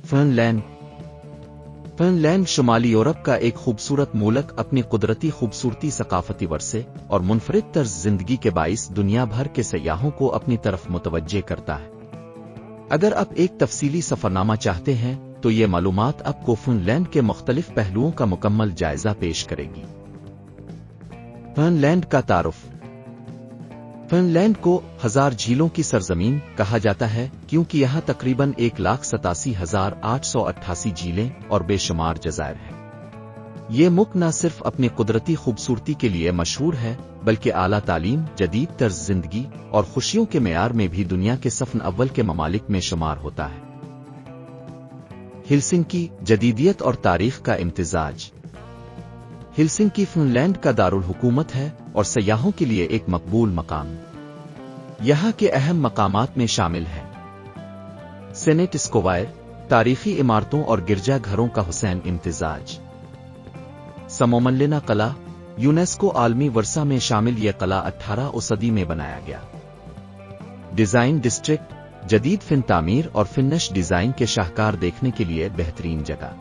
Finland. Finland शुमाली Europe का एक खूबसूरत मुल्क अपनी कुदरती खूबसूरती, सकाफती वर्से और मुनफरिद तर्ज जिंदगी के बाइस दुनिया भर के सयाहों को अपनी तरफ मुतवज्जे करता है। अगर आप एक तफसीली सफरनामा चाहते हैं तो ये मालूमात आपको फिनलैंड के मुख्तलिफ पहलुओं का मुकम्मल जायजा पेश करेगी। फिनलैंड का तारुफ। फिनलैंड को 1000 झीलों की सरजमीन कहा जाता है क्योंकि यहाँ तकरीबन 1,87,888 झीलें और बेशुमार जज़ायर हैं। ये मुल्क न सिर्फ अपनी कुदरती खूबसूरती के लिए मशहूर है बल्कि आला तालीम, जदीद तर्ज जिंदगी और खुशियों के मेयार में भी दुनिया के सफ़न अव्वल के ममालिक में शुमार होता है। हेलसिंकी, जदीदियत और तारीख का इम्तिजाज। हेलसिंकी फिनलैंड का दारुल हुकूमत है और सयाहों के लिए एक मकबूल मकाम। यहाँ के अहम मकामात में शामिल है सेनेट स्क्वायर, तारीखी इमारतों और गिरजा घरों का हुसैन इम्तिजाज। समोमनलिना कला, यूनेस्को आलमी वर्सा में शामिल यह कला 18वीं सदी में बनाया गया। डिजाइन डिस्ट्रिक्ट, जदीद फिन तामीर और फिनिश डिजाइन के शाहकार देखने के लिए बेहतरीन जगह।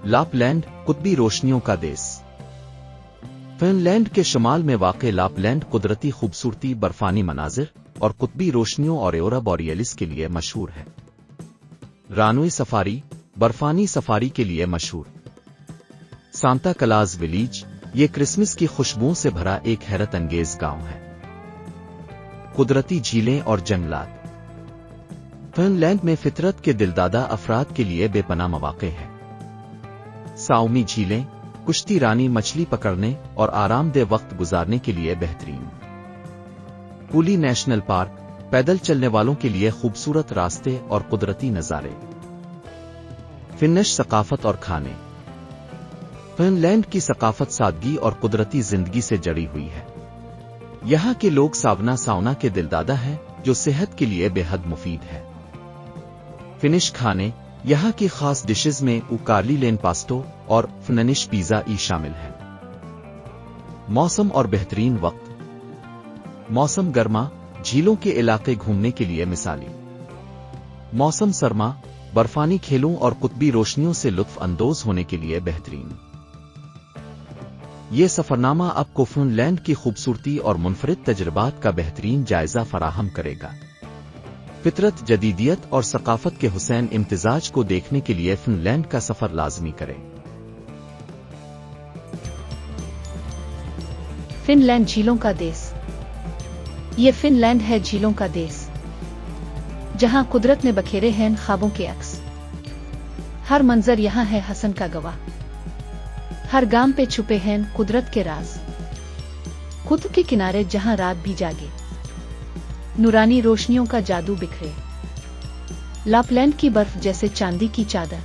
लापलैंड, कुतबी रोशनियों का देश। फिनलैंड के शुमाल में वाक़े लापलैंड कुदरती खूबसूरती, बर्फानी मनाजिर और कुतबी रोशनियों और ऑरोरा बोरियलिस के लिए मशहूर है। रानुई सफारी, बर्फानी सफारी के लिए मशहूर। सांता क्लाज विलेज, ये क्रिसमस की खुशबुओं से भरा एक हैरत अंगेज गांव है। कुदरती झीलें और जंगलात। फिनलैंड में फितरत के दिलदादा अफराद के लिए बेपनाह मौक़े हैं। साउमी झीलें, कुश्ती रानी मछली पकड़ने और आरामदेह वक्त गुजारने के लिए बेहतरीन। पुली नेशनल पार्क, पैदल चलने वालों के लिए खूबसूरत रास्ते और कुदरती नज़ारे। फिनिश सकाफत और खाने। फिनलैंड की सकाफत सादगी और कुदरती जिंदगी से जड़ी हुई है। यहाँ के लोग साउना के दिलदादा हैं जो सेहत के लिए बेहद मुफीद है। फिनिश खाने, यहाँ की खास डिशेज में उकारली लेन पास्टो और फिनिश पिज़्ज़ा ई शामिल है। मौसम और बेहतरीन वक्त। मौसम गर्मा, झीलों के इलाके घूमने के लिए मिसाली। मौसम सरमा, बर्फानी खेलों और कुतबी रोशनियों से लुत्फ अंदोज होने के लिए बेहतरीन। ये सफरनामा आपको फिनलैंड की खूबसूरती और मुनफरिद तजुर्बात का बेहतरीन जायजा फराहम करेगा। फितरत, जदीदियत और सकाफत के हुसैन इम्तिजाज को देखने के लिए फिनलैंड का सफर लाजमी करें। फिनलैंड झीलों का देश। ये फिनलैंड है झीलों का देश, जहां कुदरत ने बखेरे हैं ख्वाबों के अक्स। हर मंजर यहाँ है हसन का गवाह, हर गाम पे छुपे हैं कुदरत के राज। कुतुब के किनारे जहां रात भी जागे, नूरानी रोशनियों का जादू बिखरे। लापलैंड की बर्फ जैसे चांदी की चादर,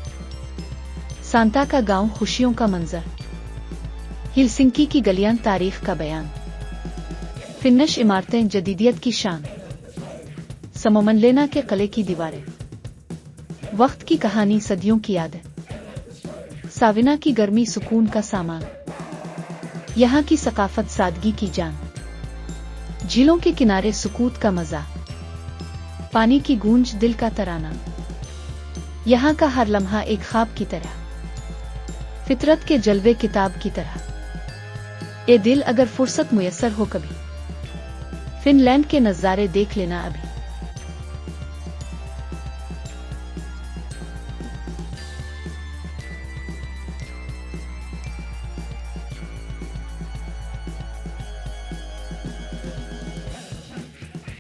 सांता का गांव खुशियों का मंजर, हेलसिंकी की गलियां तारीख का बयान, फिनिश इमारतें जदीदियत की शान, समोमनलेना के किले की दीवारें, वक्त की कहानी सदियों की यादें, साविना की गर्मी सुकून का सामान, यहाँ की सकाफत सादगी की जान, झीलों के किनारे सुकूत का मजा, पानी की गूंज दिल का तराना, यहाँ का हर लम्हा एक ख्वाब की तरह, फितरत के जलवे किताब की तरह। ए दिल, अगर फुर्सत मुयस्सर हो कभी, फिनलैंड के नज़ारे देख लेना अभी।